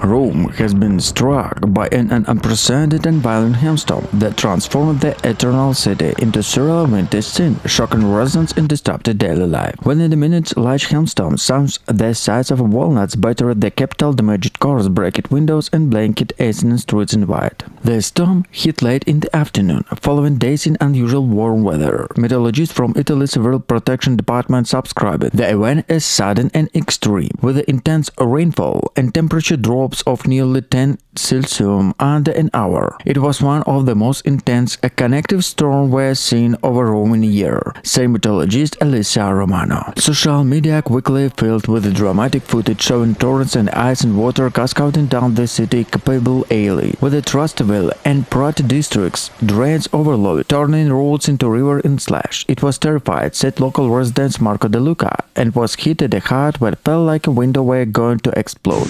Rome has been struck by an unprecedented and violent hailstorm that transformed the eternal city into surreal vintage scene, shocking residents and disrupted daily life. Within the minutes, large hailstones, some the size of walnuts, battered the capital, damaged cars, broken windows, and blanket acing streets in white. The storm hit late in the afternoon, following days in unusual warm weather. Meteorologists from Italy's Civil Protection Department subscribed the event as sudden and extreme, with intense rainfall and temperature drops of nearly 10 Celsius under an hour. It was one of the most intense convective storms we've seen over Rome in a year, said meteorologist Elisa Romano. Social media quickly filled with dramatic footage showing torrents and ice and water cascading down the city capable alley, with the Trastevere and Prato districts drains overloaded, turning roads into river in slash. It was terrified, said local resident Marco De Luca, and was hit at the heart but felt like a window were going to explode.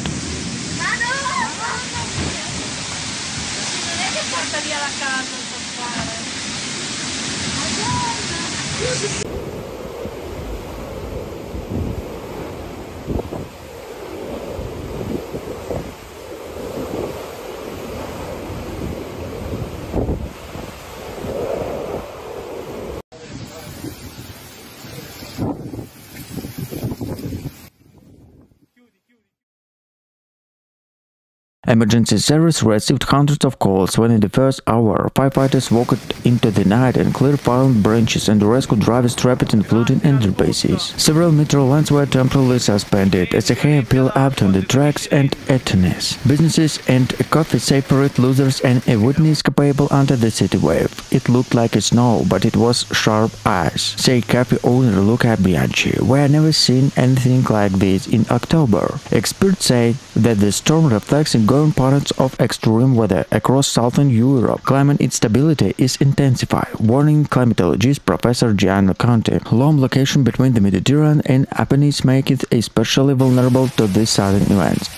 Emergency service received hundreds of calls when in the first hour, firefighters walked into the night and cleared fallen branches and rescued drivers trapped in flooding underpasses. Several metro lines were temporarily suspended as a hail piled up on the tracks and attorneys. Businesses and coffee separate losers and a witness capable under the city wave. It looked like a snow, but it was sharp ice, said cafe owner Luca Bianchi. We have never seen anything like this in October. Experts say that the storm reflects growing patterns of extreme weather across southern Europe. Climate instability is intensifying, warning climatologist Professor Gianni Conte. Long location between the Mediterranean and Apennines make it especially vulnerable to these sudden events.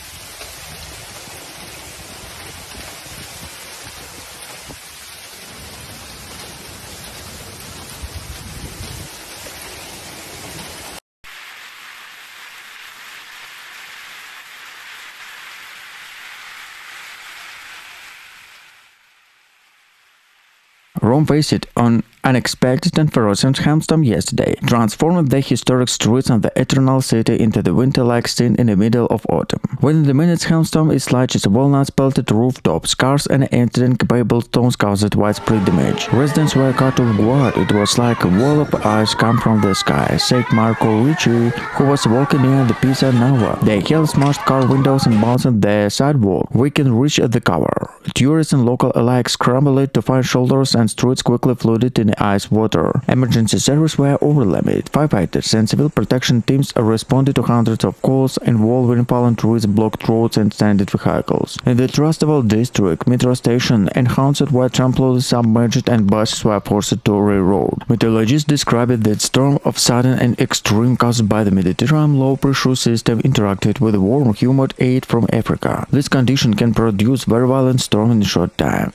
Rome faced an unexpected and ferocious hailstorm yesterday, transforming the historic streets of the eternal city into the winter-like scene in the middle of autumn. Within the minutes, hailstorm is large as walnuts pelted rooftops, cars, and accident-capable stones caused widespread damage. Residents were caught off guard. It was like a wall of ice come from the sky, said Marco Ricci, who was walking near the Pisa Nova. The hail smashed car windows and bounced the sidewalk. We can reach the cover. Tourists and local alike scrambled to find shoulders and streets quickly flooded in ice water. Emergency services were overwhelmed. Firefighters and civil protection teams responded to hundreds of calls involving fallen trees, blocked roads, and stranded vehicles. In the Trastevere district, metro station and houses were temporarily submerged and buses were forced to reroute. Meteorologists described that storm of sudden and extreme caused by the Mediterranean low-pressure system interacted with warm, humid air from Africa. This condition can produce very violent storm in a short time.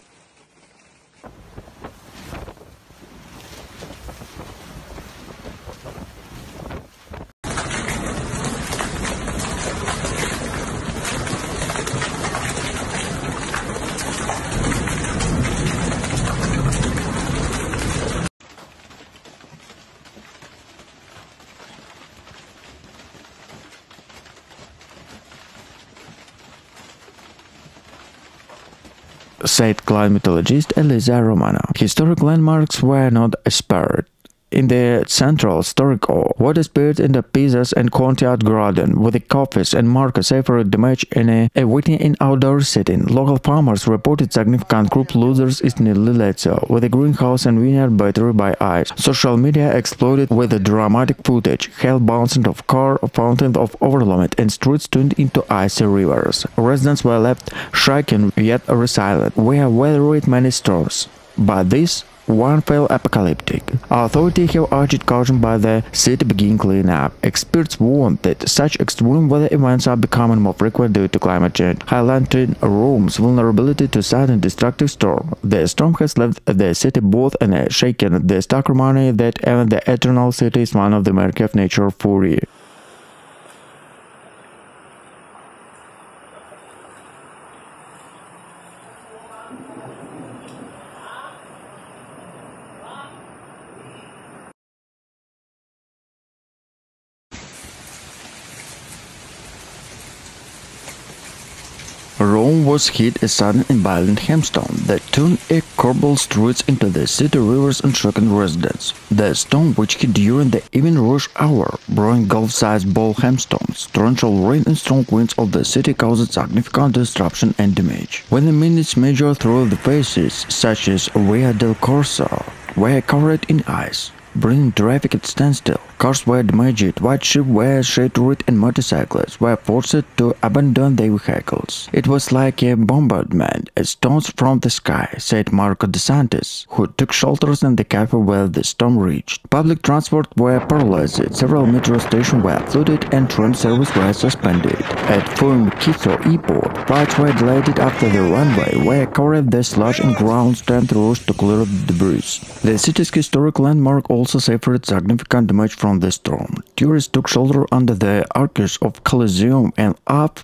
Said climatologist Elisa Romano. Historic landmarks were not spared. In the central historic hall, what appeared in the Pisa's and Contiat garden, with the coffees and markers suffered damage in a waiting in outdoor setting. Local farmers reported significant crop losses in Lazio, with a greenhouse and vineyard battered by ice. Social media exploded with the dramatic footage, hail bouncing off car, fountains of overwhelmed, and streets turned into icy rivers. Residents were left shaken yet resilient. We have weathered many storms, but this one felt apocalyptic. Authorities have urged caution by the city begin cleaning up. Experts warn that such extreme weather events are becoming more frequent due to climate change, highlighting Rome's vulnerability to sudden destructive storm. The storm has left the city both in a shaken. The stark reminder that even the eternal city is one of the mercy of nature fury. Rome was hit a sudden and violent hailstorm that turned a cobbled streets into the city rivers and shocking residents. The storm, which hit during the evening rush hour, brought Gulf-sized ball hailstones, torrential rain and strong winds of the city caused significant disruption and damage. When the minutes measured through the faces, such as Via del Corso, were covered in ice, bringing traffic at standstill. Cars were damaged, white ships were shattered, and motorcyclists were forced to abandon their vehicles. It was like a bombardment, stones from the sky, said Marco DeSantis, who took shelter in the cafe where the storm reached. Public transport were paralyzed, several metro stations were flooded, and train service was suspended. At Quito Airport, flights were delayed after the runway were covered the sludge and ground strength rose to clear up the debris. The city's historic landmark also suffered significant damage from the storm. Tourists took shelter under the arches of Colosseum and up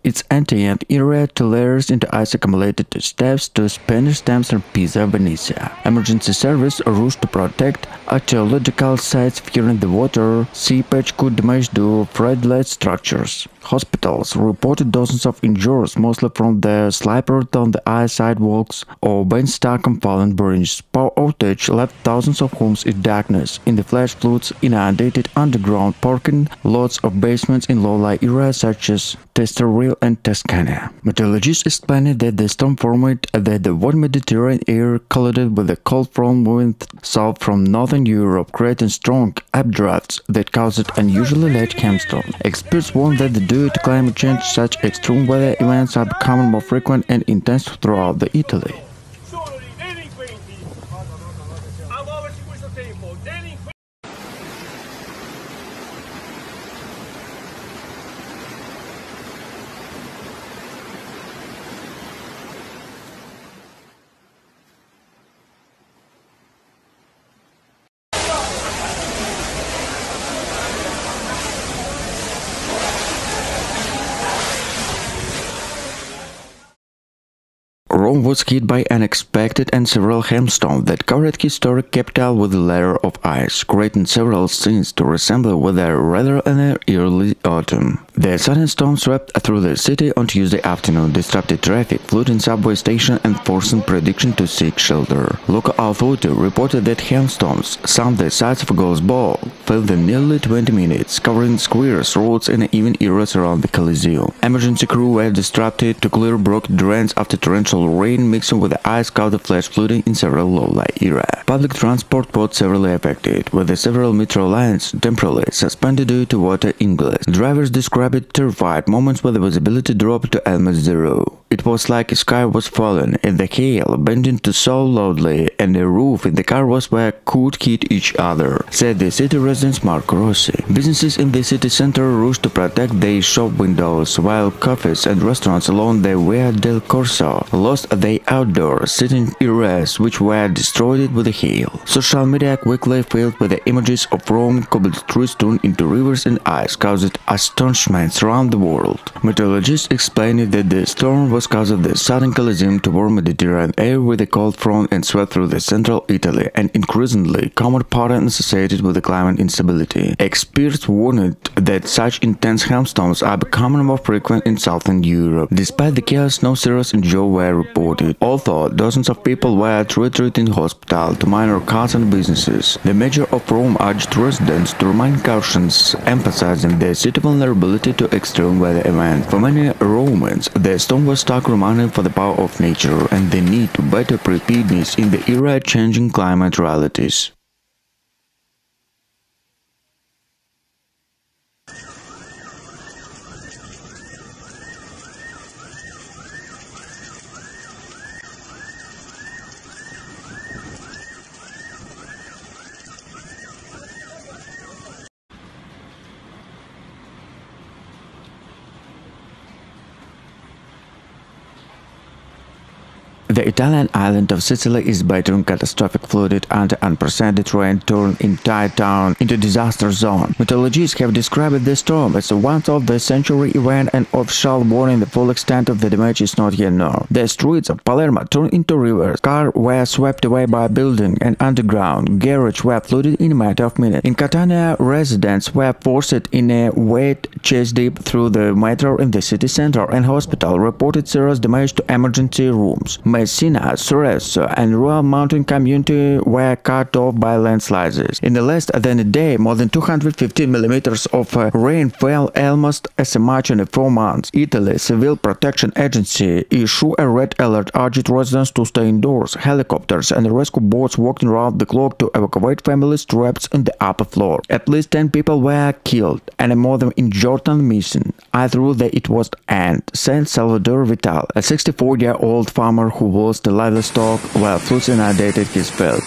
its ancient area to layers into ice accumulated to steps to Spanish stamps and Pisa, Venezia. Emergency service rushed to protect archaeological sites fearing the water seepage could damage the fragile structures. Hospitals reported dozens of injuries, mostly from the slippers on the ice sidewalks or being stuck on fallen bridges. Power outage left thousands of homes in darkness. In the flash floods inundated underground parking lots of basements in low-lying areas such as surreal and Toscana. Meteorologists explained that the storm formed that the warm Mediterranean air collided with the cold front moving south from northern Europe, creating strong updrafts that caused unusually late hailstorms. Experts warn that due to climate change, such extreme weather events are becoming more frequent and intense throughout Italy. Rome was hit by unexpected and several hailstones that covered historic capital with a layer of ice, creating several scenes to resemble weather rather than early autumn. The sudden storm swept through the city on Tuesday afternoon, disrupted traffic, flooding subway stations, and forcing prediction to seek shelter. Local authorities reported that hailstones, some the size of a golf ball, fell in nearly 20 minutes, covering squares, roads, and even areas around the Coliseum. Emergency crews were disrupted to clear brook drains after torrential rain mixing with the ice caused flash flooding in several low-lying areas. Public transport was severely affected, with the several metro lines temporarily suspended due to water ingress. Drivers described terrified moments where the visibility dropped to almost zero. It was like the sky was falling, and the hail bending so loudly, and the roof in the car was where could hit each other, said the city resident Marco Rossi. Businesses in the city center rushed to protect their shop windows, while cafes and restaurants along the Via del Corso lost their outdoor sitting areas, which were destroyed with the hail. Social media quickly filled with the images of Rome cobbled streets turned into rivers and ice, caused astonishment around the world. Meteorologists explained that the storm was caused of the sudden collision to warm Mediterranean air with a cold front and swept through the central Italy, an increasingly common pattern associated with the climate instability. Experts warned that such intense hailstorms are becoming more frequent in southern Europe. Despite the chaos, no serious injuries were reported, although dozens of people were treated in hospital to minor cars and businesses. The mayor of Rome urged residents to remain cautious, emphasizing the city's vulnerability to extreme weather events. For many Romans, the storm was stark reminder for the power of nature and the need to better preparedness in the era-changing climate realities. The Italian island of Sicily is battering catastrophic flooded under unprecedented rain, turned entire town into disaster zone. Meteorologists have described the storm as a once-of-the-century event, and official warning the full extent of the damage is not yet known. The streets of Palermo turned into rivers, cars were swept away by a building, and underground garages were flooded in a matter of minutes. In Catania, residents were forced in a wet chased deep through the metro in the city center, and hospital reported serious damage to emergency rooms. Messina, Surreal, and rural mountain community were cut off by landslides. In less than a day, more than 250 millimeters of rain fell, almost as much in 4 months. Italy's Civil Protection Agency issued a red alert, urged residents to stay indoors. Helicopters and rescue boats worked around the clock to evacuate families trapped on the upper floor. At least 10 people were killed and more than injured and missing. I thought that it was end, said Salvador Vital, a 64-year-old farmer who lost the livestock while floods inundated his field.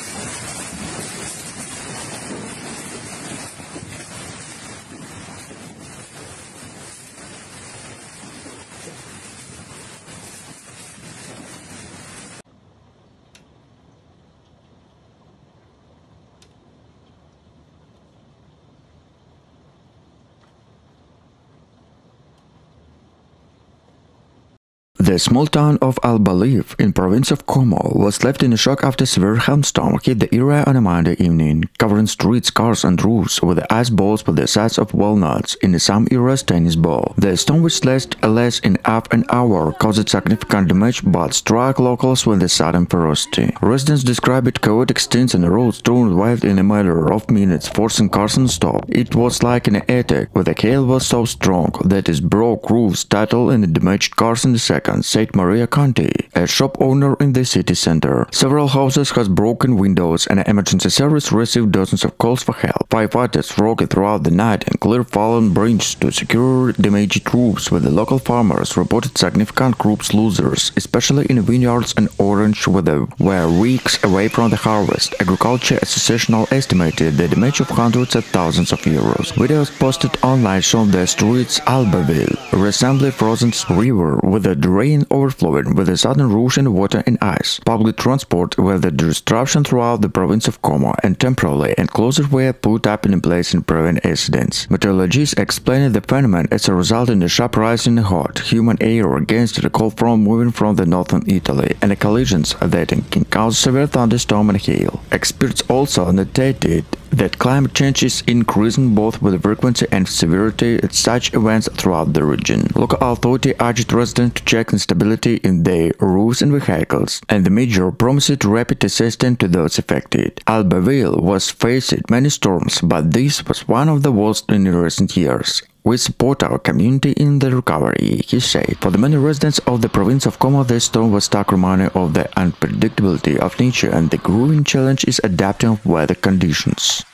The small town of Al-Balif in province of Como was left in shock after severe hailstorm hit the area on a Monday evening, covering streets, cars and roofs with ice balls the size of walnuts in some areas tennis ball. The storm, which lasted less than half an hour, caused significant damage but struck locals with a sudden ferocity. Residents describe it chaotic scenes and roads strewn wild in a matter of minutes, forcing cars to stop. It was like an attack, where the hail was so strong that it broke roofs, totaled and damaged cars in seconds, said Maria Conti, a shop owner in the city center. Several houses had broken windows and emergency service received dozens of calls for help. Firefighters worked throughout the night and cleared fallen branches to secure damaged roofs, with the local farmers reported significant crops losers, especially in vineyards and orange weather, were weeks away from the harvest. Agriculture Association estimated the damage of hundreds of thousands of euros. Videos posted online showed the streets Albaville, a recently frozen river with a drain overflowing with a sudden rush in water and ice. Public transport were the disruption throughout the province of Como, and temporarily enclosures were put up in place in prevent accidents. Meteorologists explained the phenomenon as a result in the sharp rise in hot, humid air against the cold front moving from the northern Italy, and the collisions that can cause severe thunderstorm and hail. Experts also noted that climate change is increasing both with the frequency and severity of such events throughout the region. Local authority urged residents to check instability in their roofs and vehicles, and the major promised rapid assistance to those affected. Albaville was faced many storms, but this was one of the worst in recent years. We support our community in the recovery, he said. For the many residents of the province of Como, this storm was stark reminder of the unpredictability of nature, and the growing challenge is adapting to weather conditions.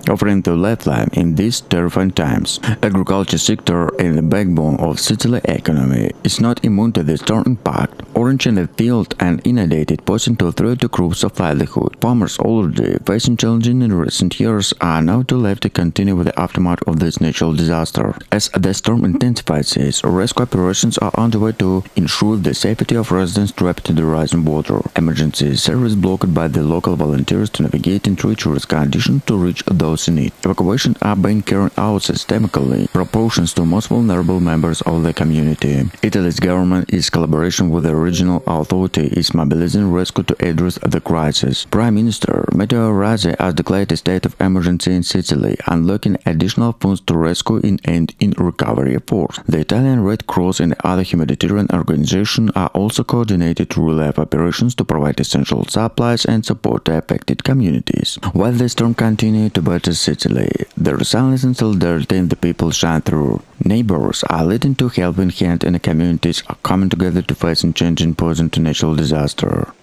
Offering the lifeline in these terrifying times, agriculture sector and the backbone of Sicily economy is not immune to the storm impact. Orange in the field and inundated, posing to threat to crops of livelihood. Farmers already facing challenges in recent years are now too late to continue with the aftermath of this natural disaster. As the storm intensifies, rescue operations are underway to ensure the safety of residents trapped in the rising water. Emergency service blocked by the local volunteers to navigate in treacherous conditions to reach those in need. Evacuations are being carried out systemically, proportions to most vulnerable members of the community. Italy's government, in collaboration with the regional authority, is mobilizing rescue to address the crisis. Prime Minister Meteorologist has declared a state of emergency in Sicily, unlocking additional funds to rescue and in recovery efforts. The Italian Red Cross and other humanitarian organizations are also coordinated relief operations to provide essential supplies and support the affected communities. While the storm continues to batter Sicily, the resilience and solidarity in the people shine through. Neighbors are leading to helping hand, and the communities are coming together to face and change in person to natural disaster.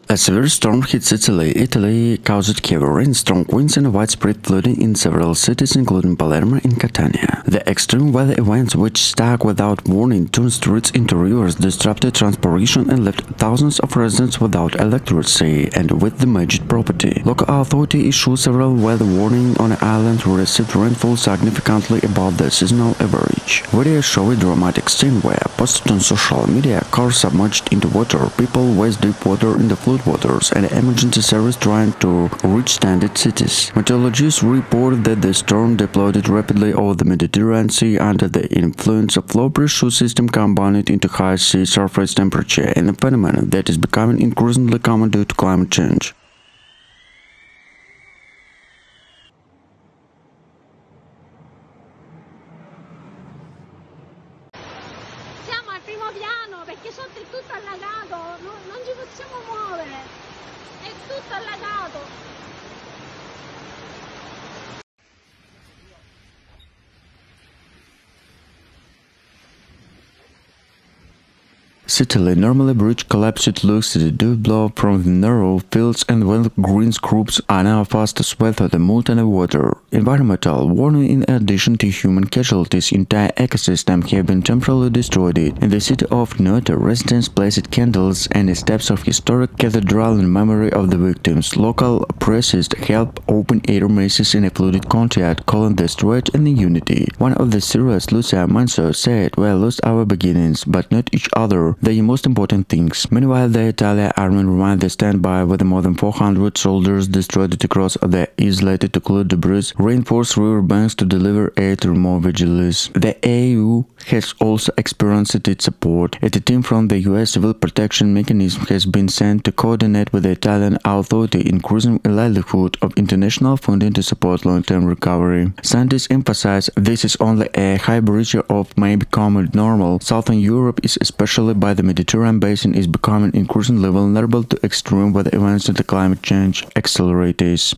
A severe storm hit Sicily, Italy, caused heavy rain, strong winds and widespread flooding in several cities including Palermo and Catania. The extreme weather events, which struck without warning, turned streets into rivers, disrupted transportation and left thousands of residents without electricity and with damaged property. Local authority issued several weather warnings on the island who received rainfall significantly above the seasonal average. Videos show a dramatic scene where, posted on social media, cars submerged into water, people waist deep water in the flood waters, and emergency service trying to reach stranded cities. Meteorologists reported that the storm deployed rapidly over the Mediterranean Sea under the influence of low pressure system combined into high sea surface temperature, and a phenomenon that is becoming increasingly common due to climate change. Siamo al primo piano perché sotto è tutto allagato, non ci possiamo muovere, è tutto allagato. Sicily, normally bridge collapsed looks at the dew blow from the narrow fields and when green groups are now fast to swell through the mud and the water. Environmental warning in addition to human casualties, entire ecosystem have been temporarily destroyed. In the city of Noto, residents placed candles and the steps of historic cathedral in memory of the victims. Local presses helped open air masses in a flooded courtyard, calling the strength and the unity. One of the Syrians, Lucia Manso, said, "We lost our beginnings, but not each other. The most important things." Meanwhile, the Italian army remained the standby with more than 400 soldiers destroyed across the isolated to clear debris, reinforce river banks to deliver aid to remove vigilantes. The EU has also experienced its support. A team from the US Civil Protection Mechanism has been sent to coordinate with the Italian authority, increasing the livelihood of international funding to support long-term recovery. Scientists emphasize this is only a high bridge of may become normal. Southern Europe is especially by the Mediterranean basin is becoming increasingly vulnerable to extreme weather events and the climate change accelerators.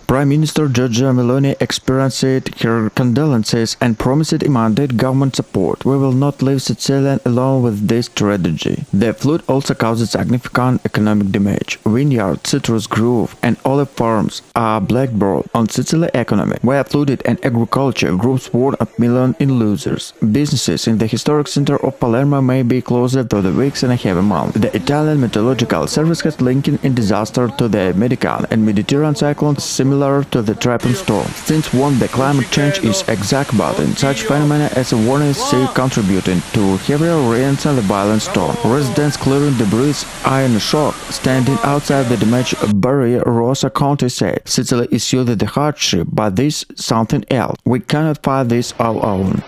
Prime Minister Giorgia Meloni expressed her condolences and promised immediate government support. "We will not leave Sicily alone with this tragedy." The flood also caused significant economic damage. Vineyards, citrus grove, and olive farms are blackballed on Sicily economy, where flooded and agriculture groups warn of millions in losers. Businesses in the historic center of Palermo may be closed for the weeks and a half a month. The Italian Meteorological Service has linked in disaster to the Medican and Mediterranean cyclones similar to the Trapping storm. Since when the climate change is exacerbating such phenomena as a warning sea contributing to heavier rains and a violent storm. Residents clearing debris are in shock. Standing outside the damaged barrier, Rosa County said, "Sicily is used to the hardship, but this is something else. We cannot fight this alone."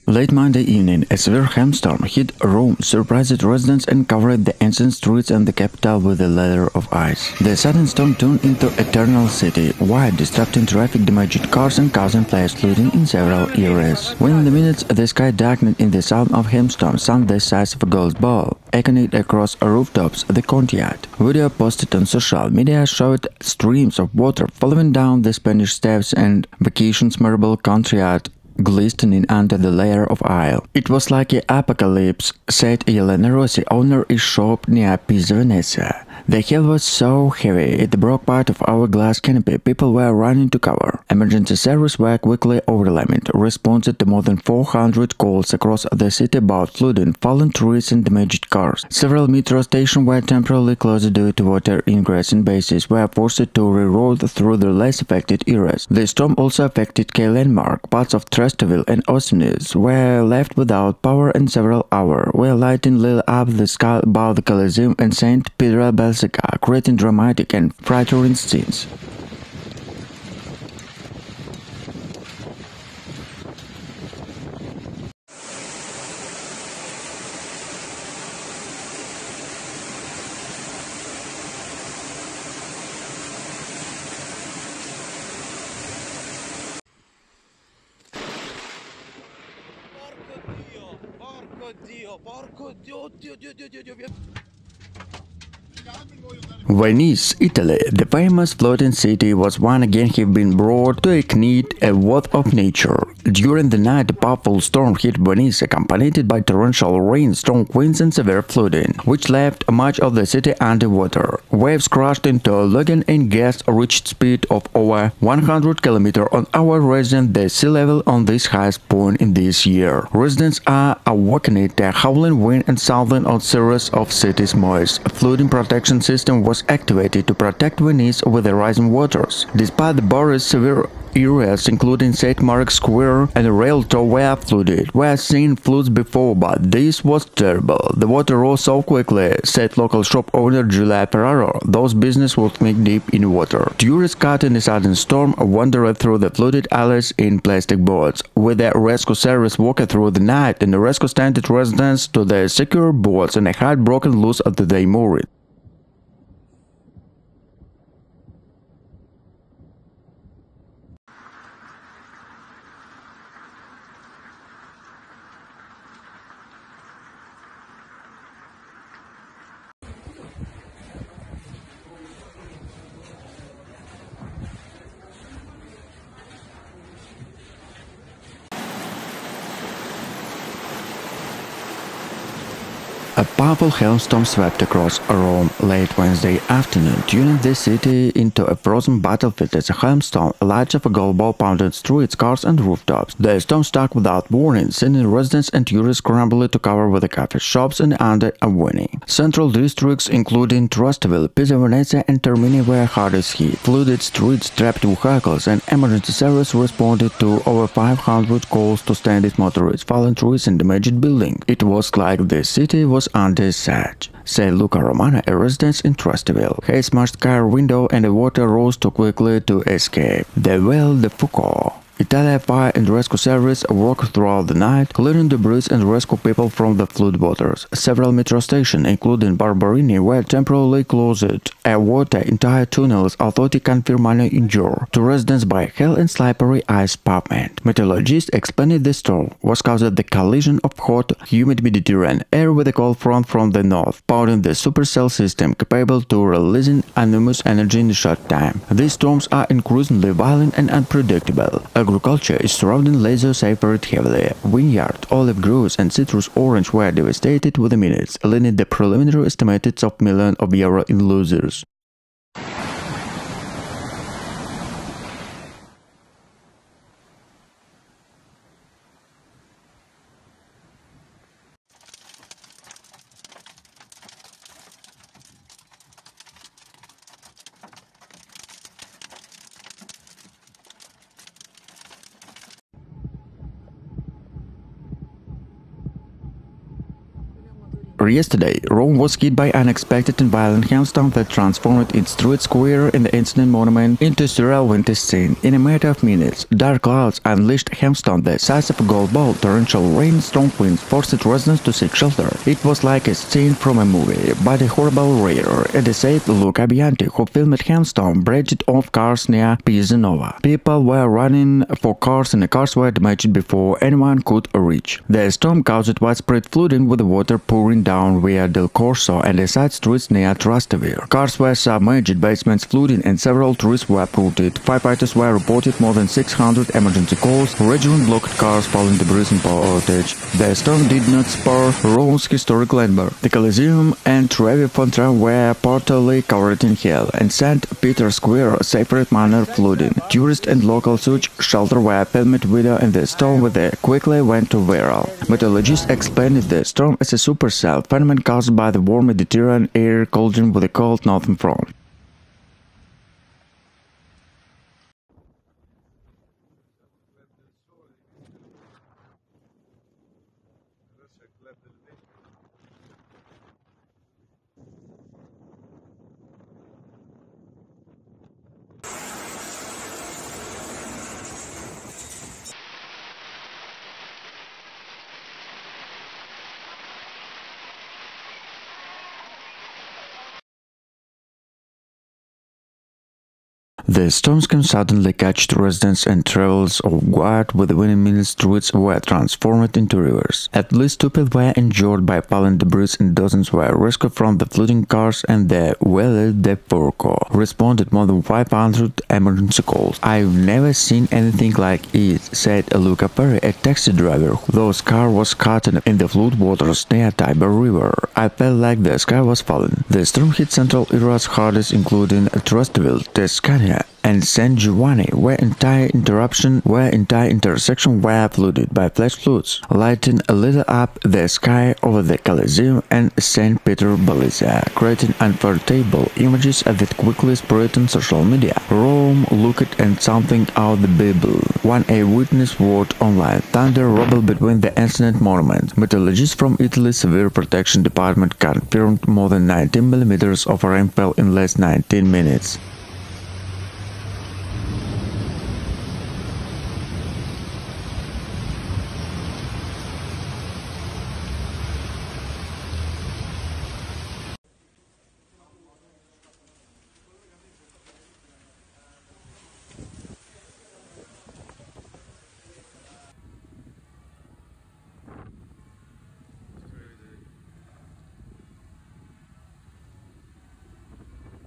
Late Monday evening, a severe hailstorm hit Rome, surprised residents and covered the ancient streets and the capital with a layer of ice. The sudden storm turned into eternal city, while disrupting traffic, damaged cars and causing flash flooding in several areas. Within the minutes, the sky darkened in the sound of hailstorm, sound the size of a golf ball, echoing across rooftops the courtyard. Video posted on social media showed streams of water following down the Spanish steps and vacation's marble courtyard glistening under the layer of ice. "It was like an apocalypse," said Elena Rossi, owner of a shop near Pisa, Venezia. The hail was so heavy it broke part of our glass canopy. People were running to cover. Emergency services were quickly overwhelmed, responded to more than 400 calls across the city about flooding, fallen trees and damaged cars. Several metro stations were temporarily closed due to water ingress, and bases were forced to reroute through the less affected areas. The storm also affected key landmarks. Parts of Trusteville and Austin's were left without power and several hours, where lightning lit up the sky above the Coliseum and St. Peter Basilica, creating dramatic and frightening scenes. Venice, Italy, the famous floating city, was once again have been brought to ignite a wrath of nature. During the night, a powerful storm hit Venice, accompanied by torrential rain, strong winds and severe flooding, which left much of the city underwater. Waves crashed into a lagoon and gusts reached speed of over 100 km an hour, raising the sea level on this highest point in this year. Residents are awakened to a howling wind and southern on series of cities moist. A flooding protection system was activated to protect Venice with the rising waters. Despite the barriers, severe areas including St. Mark's Square and Rail Tower were flooded. We have seen floods before, but this was terrible. The water rose so quickly, said local shop owner Giulia Ferraro. Those businesses would make deep in water. Tourists caught in the sudden storm wandered through the flooded alleys in plastic boats, with the rescue service walking through the night and the rescue standard residents to the secure boats and a heart broken loose after they moored. A powerful hailstorm swept across Rome late Wednesday afternoon, turning the city into a frozen battlefield as a hailstorm, large of a golf ball, pounded streets, cars and rooftops. The storm struck without warning, sending residents and tourists scrambling to cover with the cafe shops and under a warning. Central districts, including Trusteville, Pisa Venezia and Termini, were hardest hit. Flooded streets, trapped vehicles, and emergency service responded to over 500 calls to stranded motorists, fallen trees and damaged buildings. It was like the city was under siege, said Elisa Romano, a resident in Trusteville. He smashed car window and the water rose too quickly to escape. The Well de Foucault. Italian Fire and Rescue Service worked throughout the night, clearing debris and rescue people from the floodwaters. Several metro stations, including Barberini, were temporarily closed. A water entire tunnels, authority confirmed minor injury to residents by hail and slippery ice pavement. Meteorologists explained the storm was caused by the collision of hot, humid Mediterranean air with a cold front from the north, powering the supercell system capable to releasing enormous energy in a short time. These storms are increasingly violent and unpredictable. Agriculture is surrounding laser suffered heavily. Vineyard, olive groves and citrus orange were devastated within minutes, leading the preliminary estimates of millions of euro in losses. Yesterday, Rome was hit by unexpected and violent hailstorm that transformed its street square in the incident monument into a surreal winter scene. In a matter of minutes, dark clouds unleashed hailstorm the size of a golf ball, torrential rain, strong winds forced residents to seek shelter. It was like a scene from a movie, but a horrible rare. At the safe Luca Bianchi, who filmed hailstorm, bridged off cars near Pisanova. People were running for cars and the cars were damaged before anyone could reach. The storm caused widespread flooding with the water pouring down down Via del Corso and the side streets near Trastevere. Cars were submerged, basements flooding, and several trees were uprooted. Firefighters were reported more than 600 emergency calls, regional blocked cars following debris and power outage. The storm did not spur Rome's historic landmark. The Colosseum and Trevi Fountain were partly covered in hail, and St. Peter's Square suffered minor flooding. Tourists and local sewage shelter were filmed video in the storm, which quickly went viral. Meteorologists explained the storm as a supercell phenomenon caused by the warm Mediterranean air colliding with a cold northern front. The storms can suddenly catch residents and travelers off guard. Within minutes, streets were transformed into rivers. At least 2 people were injured by falling debris and dozens were rescued from the flooding cars, and the Valle de Porco responded more than 500 emergency calls. "I've never seen anything like it," said Luca Perry, a taxi driver whose car was caught in the flood waters near Tiber River. "I felt like the sky was falling." The storm hit central areas hardest, including Trastevere, Tuscany, and San Giovanni, where entire intersections were flooded by flash floods, lighting lit up the sky over the Colosseum and St. Peter Basilica, creating unforgettable images that quickly spread on social media. "Rome looked at something out of the Bible," one eyewitness wrote online. "Thunder rumbled between the ancient monuments." Meteorologists from Italy's Severe Protection Department confirmed more than 19 millimeters of rainfall in less 19 minutes.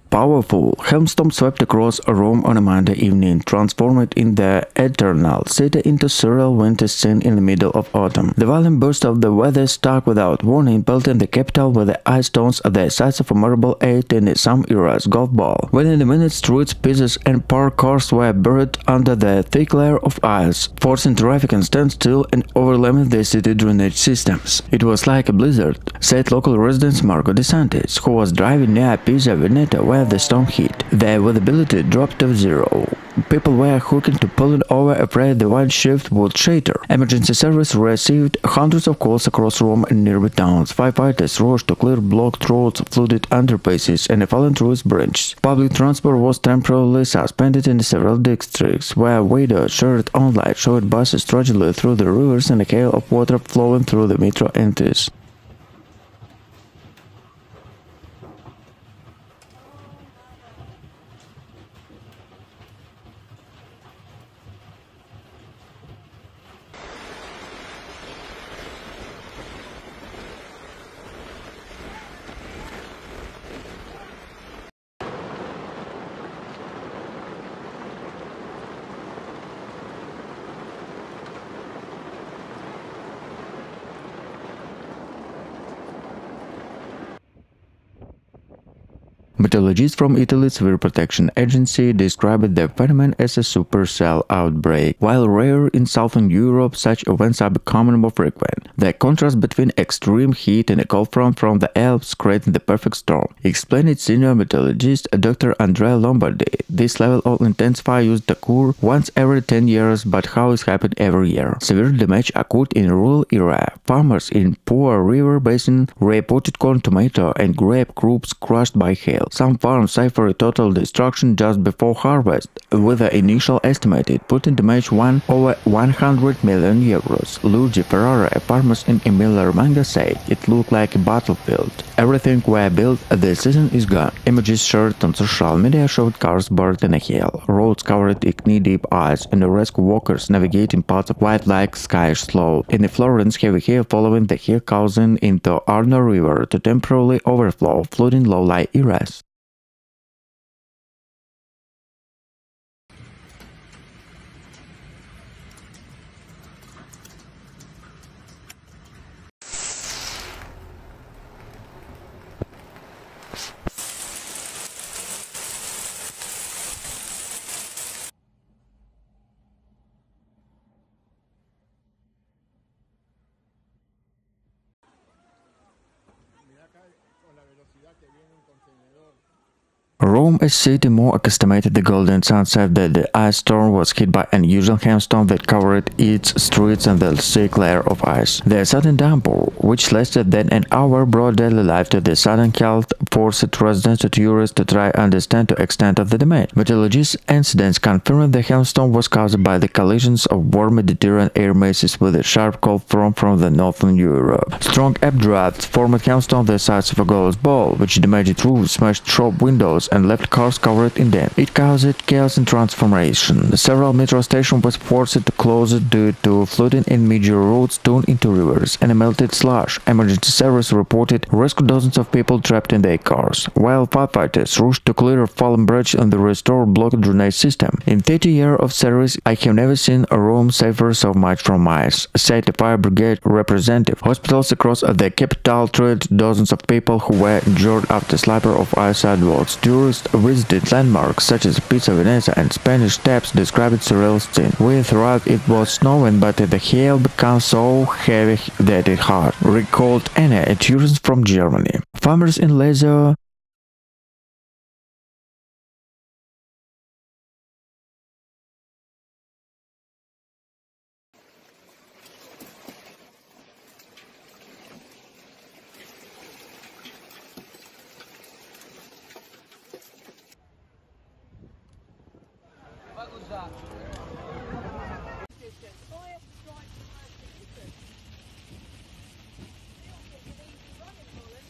Powerful hailstorm swept across Rome on a Monday evening, transforming in the eternal city into surreal winter scene in the middle of autumn. The violent burst of the weather struck without warning, pelting the capital with the hailstones the size of a marble 8 in some era's golf ball. Within the minutes, streets, pieces, and parked cars were buried under the thick layer of ice, forcing traffic to stand still and overwhelming the city drainage systems. "It was like a blizzard," said local resident Marco De Santis, who was driving near Pisa Veneto where the storm hit. The visibility dropped to zero. People were hooking to pulling over, afraid the windshield would shatter. Emergency service received hundreds of calls across Rome and nearby towns. Firefighters rushed to clear blocked roads, flooded underpasses, and fallen trees branches. Public transport was temporarily suspended in several districts, where videos shared online showed buses tragically through the rivers and a hail of water flowing through the metro entries. Meteorologists from Italy's Severe Protection Agency described the phenomenon as a supercell outbreak. While rare in southern Europe, such events are becoming more frequent. The contrast between extreme heat and a cold front from the Alps creating the perfect storm, explained senior meteorologist Dr. Andrea Lombardi. "This level of intensity used to occur once every 10 years, but how it happened every year. Severe damage occurred in rural area. Farmers in poor river basin reported corn, tomato, and grape crops crushed by hail. Some farms say for a total destruction just before harvest, with the initial estimated putting damage over 100 million euros. Luigi Ferrara, a farmer in Emilia-Romagna, said it looked like a battlefield. Everything we built this season is gone. Images shared on social media showed cars buried in a hail, roads covered in knee-deep ice, and rescue walkers navigating parts of white-like sky slope. In Florence, heavy hail following the hail causing into Arno River to temporarily overflow, flooding low-lying areas. Rome, a city more accustomed to the golden sun, said that the ice storm was hit by an unusual hailstorm that covered its streets and the thick layer of ice. The sudden downpour, which lasted then an hour, brought daily life to the southern health, forced residents and tourists to try and understand the extent of the damage. Meteorologists incidents confirmed the hailstorm was caused by the collisions of warm Mediterranean air masses with a sharp cold front from the northern Europe. Strong updrafts formed hailstorm the size of a golf ball, which damaged roofs, smashed shop windows, and left cars covered in them. It caused chaos and transformation. Several metro stations were forced to close due to flooding and major roads turned into rivers and a melted slush. Emergency service reported rescued dozens of people trapped in their cars, while firefighters rushed to clear a fallen bridge and the restore blocked drainage system. In 30 years of service, I have never seen a Rome suffer so much from ice, said a fire brigade representative. Hospitals across the capital treated dozens of people who were injured after slipper of ice sidewalks. Tourists visited landmarks such as Pizza Venezia and Spanish Steps described surreal scene. We thought it was snowing, but the hail became so heavy that it hurt, recalled Anna, a tourist from Germany. Farmers in Lazio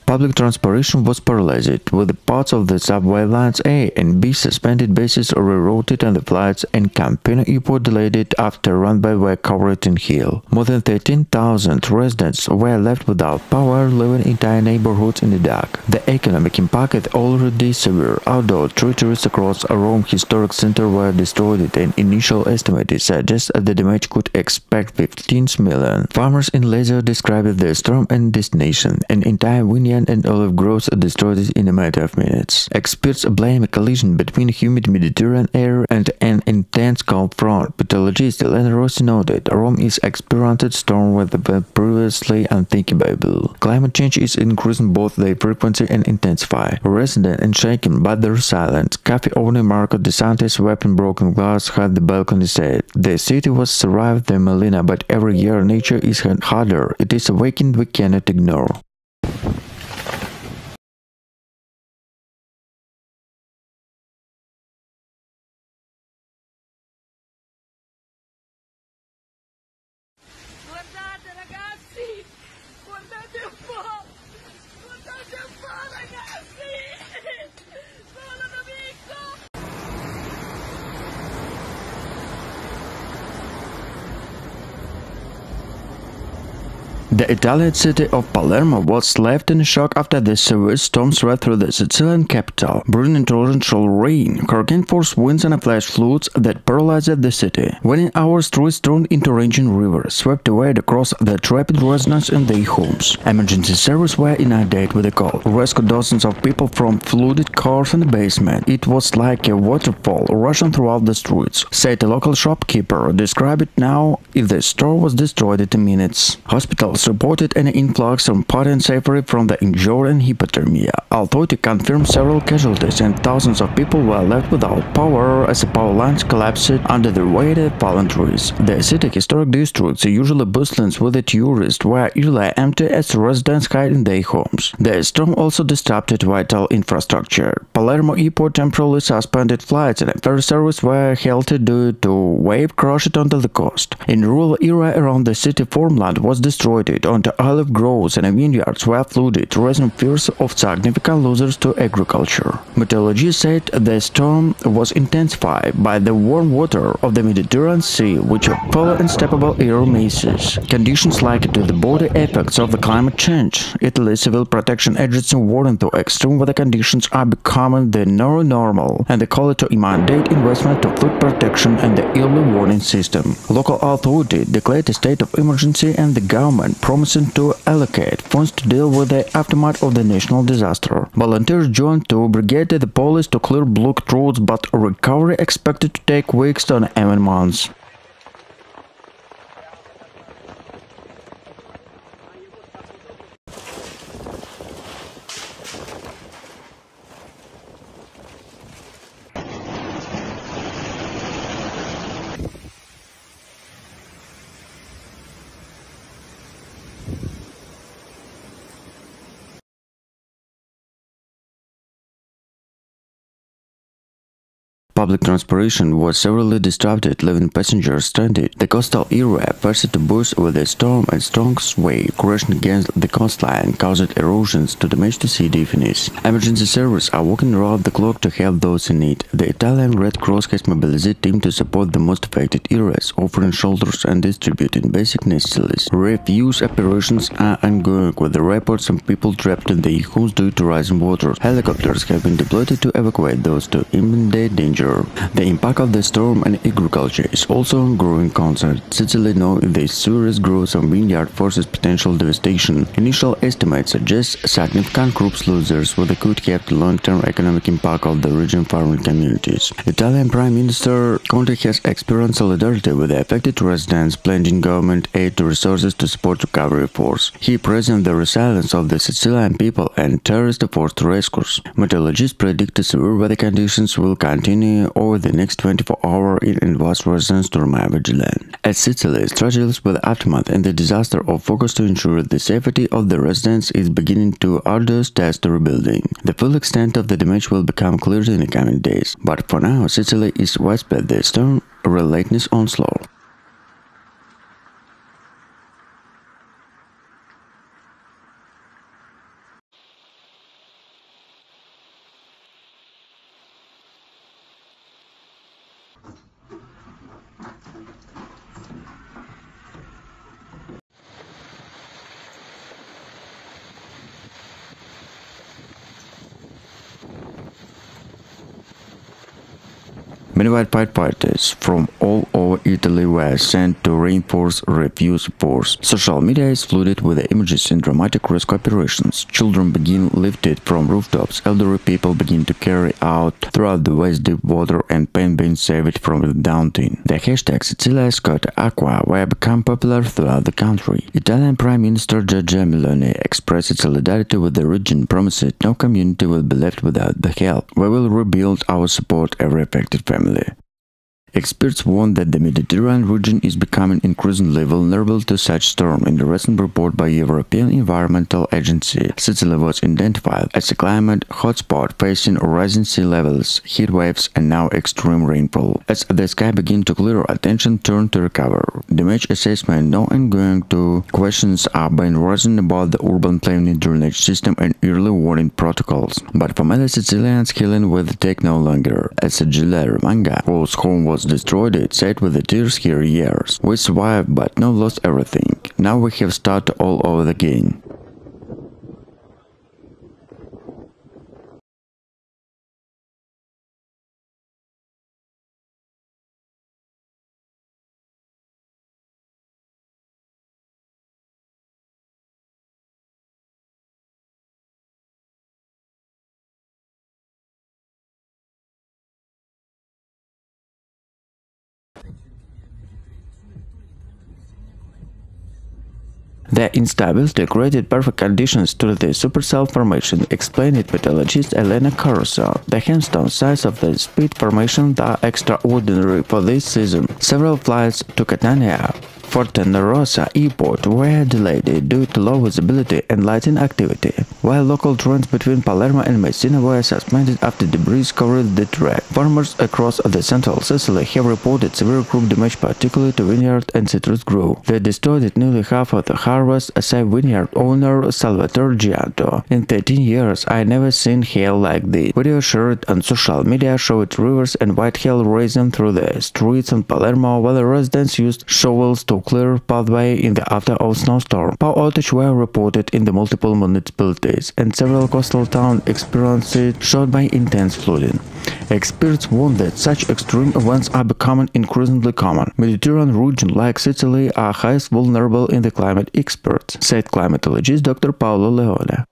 Public transportation was paralyzed, with parts of the subway lines A and B suspended, bases rerouted, and the flights in Campino airport delayed after runway were covered in hail. More than 13,000 residents were left without power, living entire neighborhoods in the dark. The economic impact is already severe. Outdoor territories across Rome historic center were destroyed, and initial estimates suggest the damage could expect 15 million. Farmers in Lazio described the storm and destination. An entire vineyard and olive groves destroyed in a matter of minutes. Experts blame a collision between humid Mediterranean air and an intense cold front. Meteorologist Elena Rossi noted Rome is experiencing storm weather previously unthinkable. Climate change is increasing both their frequency and intensity. Resident and shaken by their silence, cafe owner Marco DeSantis weapon broken glass had the balcony said. The city was survived the Melina, but every year nature is harder. It is a weekend we cannot ignore. Guardate ragazzi, guardate un po' ragazzi, sono un amico. The Italian city of Palermo was left in shock after the severe storm swept through the Sicilian capital, bringing torrential rain, hurricane-force winds and flash floods that paralyzed the city. Within hours, streets turned into raging rivers, swept away across the trapped residents in their homes. Emergency services were inundated with the cold, rescued dozens of people from flooded cars in the basement. It was like a waterfall rushing throughout the streets, said a local shopkeeper. Describe it now if the store was destroyed in minutes. Hospitals reported an influx from potent suffering from the injured and hypothermia. Authorities confirmed several casualties and thousands of people were left without power as the power lines collapsed under the weight of fallen trees. The city historic districts, usually bustling with the tourists, were usually empty as residents hid in their homes. The storm also disrupted vital infrastructure. Palermo Airport temporarily suspended flights and ferry service were halted due to wave crashed onto the coast. In rural area around the city, farmland was destroyed, onto olive groves and vineyards were flooded, raising fears of significant losses to agriculture. Meteorologists said the storm was intensified by the warm water of the Mediterranean Sea, which follow unstoppable air masses. Conditions like to the body effects of the climate change. Italy's Civil Protection Agency warned that extreme weather conditions are becoming the new normal, and they call it to mandate investment to flood protection and the early warning system. Local authorities declared a state of emergency, and the government promising to allocate funds to deal with the aftermath of the national disaster. Volunteers joined to brigade the police to clear blocked roads, but recovery expected to take weeks to even months. Public transportation was severely disrupted, leaving passengers stranded. The coastal area faced to burst with a storm and strong wave crashing against the coastline, causing erosions to damage the sea definitions. Emergency services are working around the clock to help those in need. The Italian Red Cross has mobilized teams to support the most affected areas, offering shelters and distributing basic necessities. Refuse operations are ongoing, with the reports of people trapped in their homes due to rising water. Helicopters have been deployed to evacuate those to imminent danger. The impact of the storm on agriculture is also a growing concern. Sicily knows the serious growth of vineyard forces potential devastation. Initial estimates suggest significant crops losers, which could have the long-term economic impact of the region farming communities. Italian Prime Minister Conte has experienced solidarity with the affected residents, pledging government aid to resources to support recovery efforts. He praised the resilience of the Sicilian people and terrorist forced rescues. Meteorologists predict severe weather conditions will continue over the next 24 hours in invest residents to remain vigilant. As Sicily struggles with the aftermath and the disaster of focus to ensure the safety of the residents is beginning to arduous task to rebuilding. The full extent of the damage will become clear in the coming days, but for now Sicily is widespread the storm relentless onslaught. Meanwhile, firefighters from all over Italy were sent to reinforce rescue force. Social media is flooded with the images in dramatic rescue operations. Children begin lifted from rooftops, elderly people begin to carry out throughout the waist deep water, and pain being saved from the daunting. The hashtag Sicilia Scotta Aqua were become popular throughout the country. Italian Prime Minister Giorgia Meloni expressed solidarity with the region, promised no community will be left without the help. We will rebuild our support every affected family. Experts warn that the Mediterranean region is becoming increasingly vulnerable to such storm. In the recent report by European Environmental Agency, Sicily was identified as a climate hotspot facing rising sea levels, heat waves, and now extreme rainfall. As the sky begins to clear, attention turned to recover. Damage assessment now ongoing to questions are being raised about the urban planning, drainage system, and early warning protocols. But for many Sicilians, healing will take no longer. As Elisa Romano, whose home was destroyed, it said with the tears here years. We survived but not lost everything. Now we have started all over again. The instability created perfect conditions to the supercell formation, explained meteorologist Elena Carousel. The hailstone size of the speed formation are extraordinary for this season. Several flights to Catania Fontanarossa Airport were delayed due to low visibility and lighting activity, while local trains between Palermo and Messina were suspended after debris covered the track. Farmers across the central Sicily have reported severe crop damage, particularly to vineyard and citrus grove. They destroyed nearly half of the harvest, said vineyard owner Salvatore Gianto. In 13 years, I never seen hail like this. Video shared on social media showed rivers and white hail racing through the streets in Palermo, while the residents used shovels to clear pathway in the after of snowstorm. Power outages were reported in the multiple municipalities, and several coastal towns experienced shocked by intense flooding. Experts warn that such extreme events are becoming increasingly common. Mediterranean regions like Sicily are highest vulnerable in the climate experts, said climatologist Dr. Paolo Leone.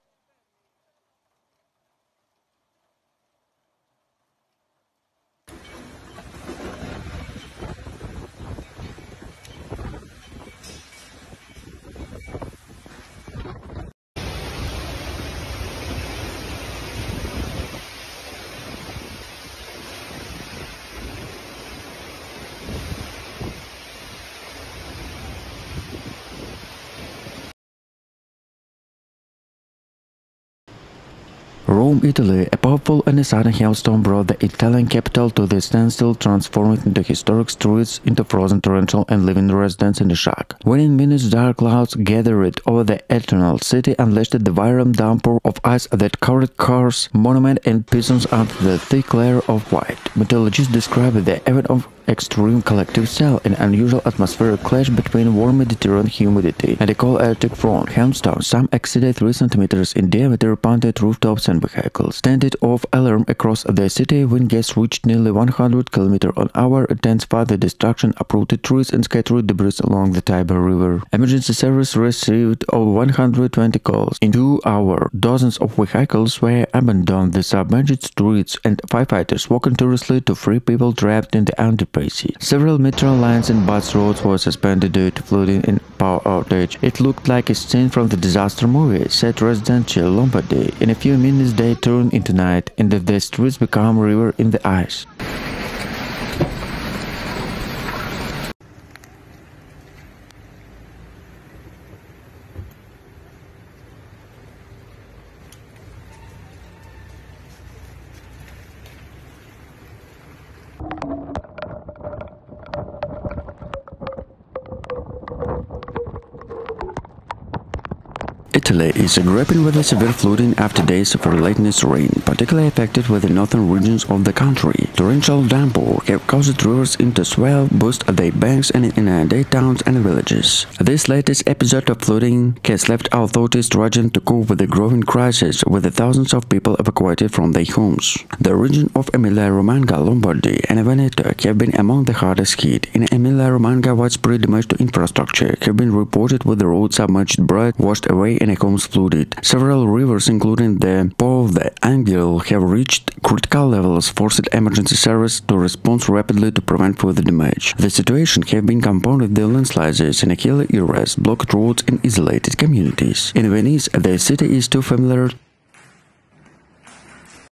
Rome, Italy. A powerful and sudden hailstorm brought the Italian capital to the standstill, transforming the historic streets into frozen torrential and leaving residents in shock. Within minutes, dark clouds gathered over the eternal city, unleashed the violent downpour of ice that covered cars, monuments, and peasants under the thick layer of white. Meteorologists described the event of extreme collective cell, an unusual atmospheric clash between warm Mediterranean humidity and a cold Arctic front. Hailstones, some exceeded 3 centimeters in diameter, pounded rooftops and vehicles. Standing off alarm across the city, wind gusts reached nearly 100 km/h, intensified the destruction, uprooted trees and scattered debris along the Tiber River. Emergency service received over 120 calls. In 2 hours, dozens of vehicles were abandoned the submerged streets, and firefighters worked tirelessly to free people trapped in the underpasses. Several metro lines and bus roads were suspended due to flooding and power outage. It looked like a scene from the disaster movie, said resident Jill Lombardi. In a few minutes, day turned into night, and the streets became a river in the ice. Italy is grappling with a severe flooding after days of relentless rain, particularly affected with the northern regions of the country. Torrential downpour have caused rivers to swell, boost their banks, and inundate towns and villages. This latest episode of flooding has left authorities struggling to cope with the growing crisis, with thousands of people evacuated from their homes. The region of Emilia-Romagna, Lombardy, and Veneto have been among the hardest hit. In Emilia-Romagna, widespread damage to infrastructure have been reported, with the roads submerged, bridges washed away, and homes flooded. Several rivers, including the Po the Angel, have reached critical levels, forcing emergency service to respond rapidly to prevent further damage. The situation has been compounded by landslides in hilly areas, blocked roads, and isolated communities. In Venice, the city is too familiar